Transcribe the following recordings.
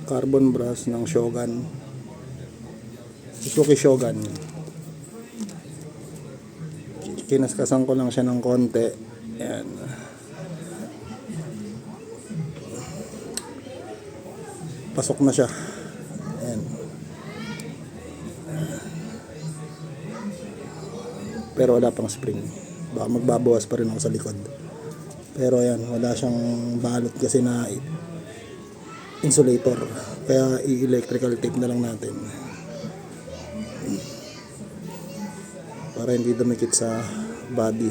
Carbon brass ng Shogun, Suzuki Shogun. Kinaskasan ko lang siya ng konti. Ayan. Pasok na siya. Ayan. Pero wala pang spring. Baka magbabawas pa rin ako sa likod. Pero ayan, wala siyang balot kasi na insulator. Kaya i-electrical tape na lang natin. Para hindi dumikit sa body.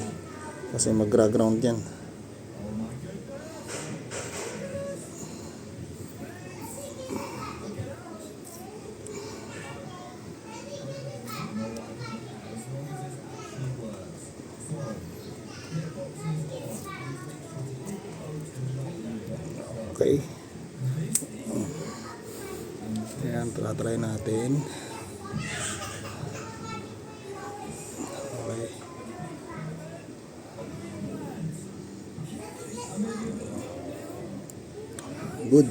Kasi mag-ground yan. Okay. Ayan, try natin. Okay. Good.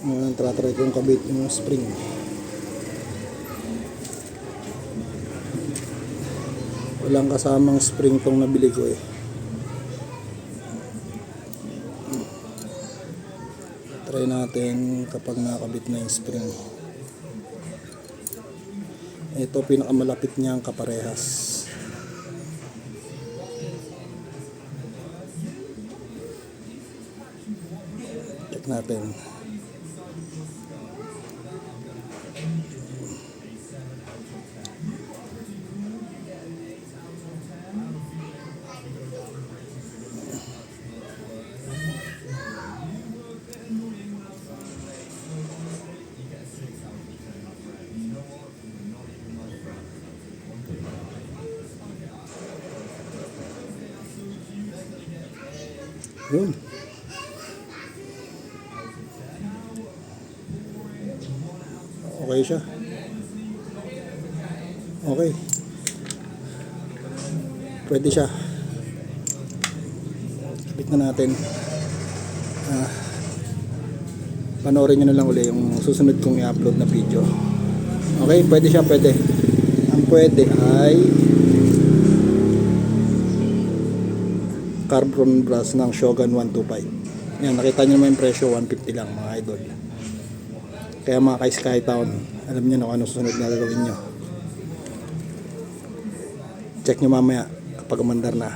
Ayan, try ko yung kabit yung spring. Walang kasamang spring tong nabili ko eh. Try natin kapag nakabit na yung spring. Ito pinakamalapit niyang kaparehas. Check natin. Yun. Okay siya. Okay. Pwede siya. Bit na natin. Panoorin nyo na lang ulit yung susunod kong i-upload na video. Okay, pwede siya, pwede. Ang pwede ay carbon brass ng Shogun 125. Yan, nakita nyo naman yung presyo, 150 lang mga idol. Kaya mga ka-Sky Town, alam nyo na kung ano susunod na gagawin nyo. Check nyo mamaya kapag umandar na.